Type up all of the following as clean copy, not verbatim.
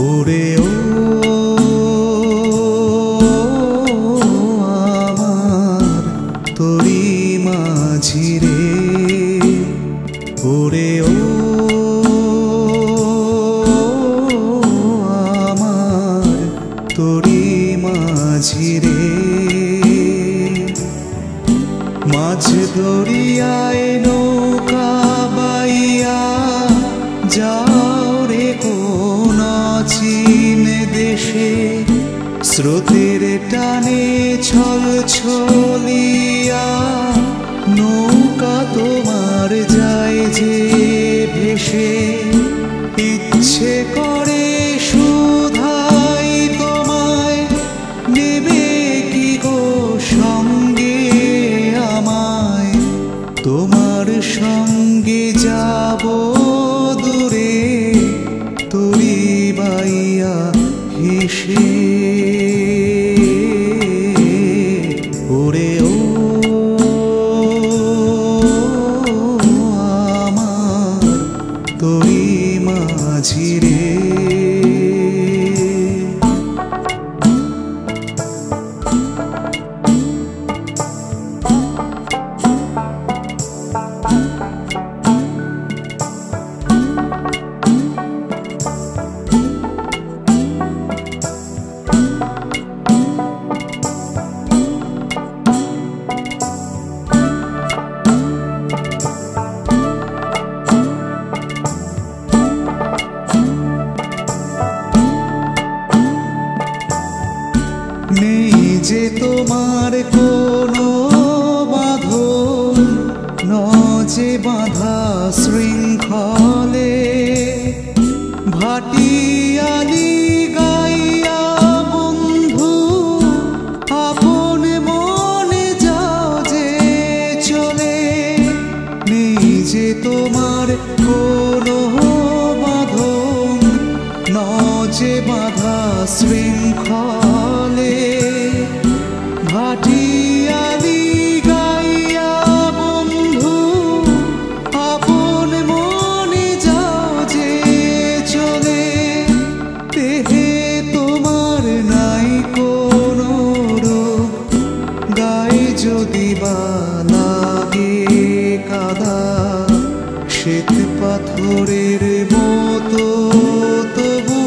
ওরে ও আমার তোরি মাঝি রে, ওরে ও আমার তোরি মাঝি রে। মাঝ দরিয়ায় নৌকা বাইয়া যাও রে কোন চীন দেশে, স্রোতের টানে ছল ছলিয়া নৌকা তোমার যায় যে ভেসে। ইচ্ছে করে শুধাই তোমায়, নেবে কি গো সঙ্গে আমায়, তোমার সঙ্গে যাব দূরে তরি বাইয়া হেসে। ওরে ও আমার তরি মাঝি রে। নেই যে তোমার কোনো বাঁধন, ন যে বাঁধা শৃঙ্খলে, ভাটিয়ালি গাইয়া বন্ধু আপন মনে যাও যে চলে। নেই যে তোমার কোনো বাঁধন, ন যে বাঁধা শৃঙ্খলে, ভাটিয়ালি গাইয়া বন্ধু আপন মনে যাও যে চলে। দেহে তোমার নাই কোনো রোগ, গায়ে যদি বা লাগে কাদা, শ্বেত পাথরের মতো তবু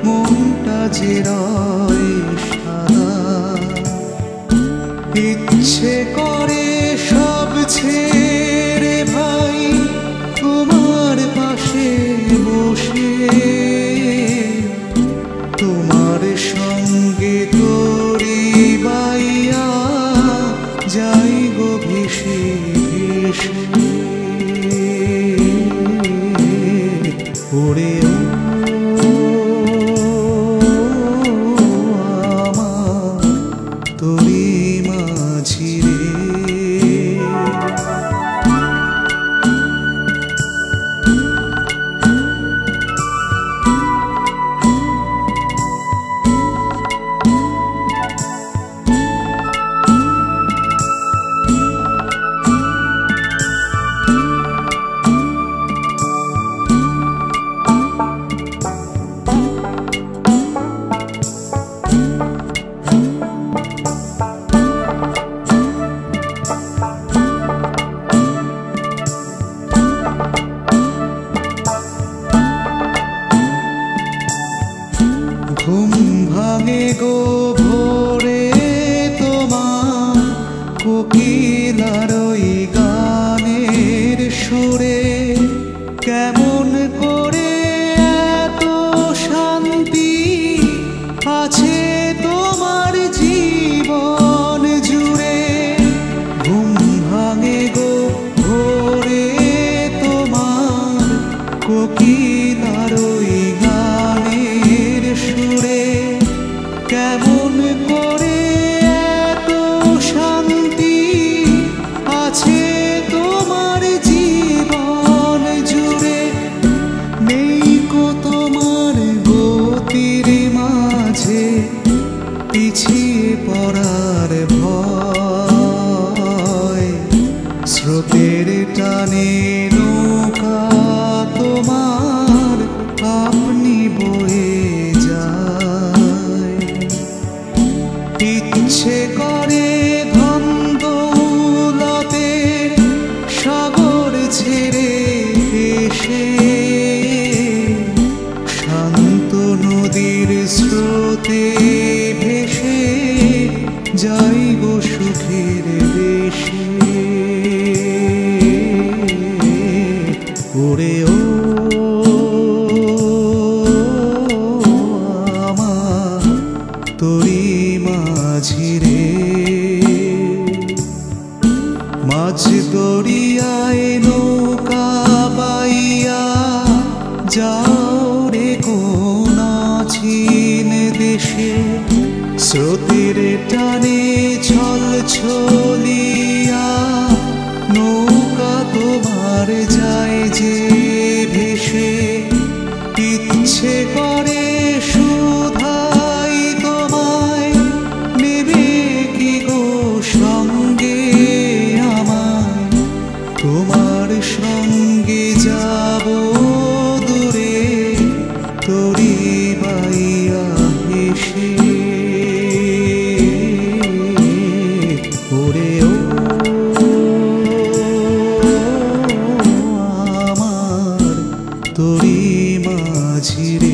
মনটা যে রয় সাদা। ইচ্ছে করে সব ছেড়ে ভাই তোমার পাশে বসে, তোমার সঙ্গে তরি বাইয়া যাই গো ভেসে ভেসে। ওরে ও আমার তোরি মাঝি রে। ঘুম ভাঙে গো ভোরে তোমার কোকিলার ওই গানের সুরে, কেমন করে এত শান্তি আছে তোমার জীবন জুড়ে। ঘুম ভাঙে গো ভোরে তোমার কোকিলার ওই গানের সুরে, কেমন করে এত শান্তি ভেসে স্রোতের টানে ছলছলিয়া নৌকা তোমার যায় যে ভেসে ইচ্ছে করে শুধাই তোমায় নেবে কি গো সঙ্গে আমায় তোমার সঙ্গে যাব দূরে তোরি বাইয়া হেসে ওরে ও আমার তোরি মাঝিরে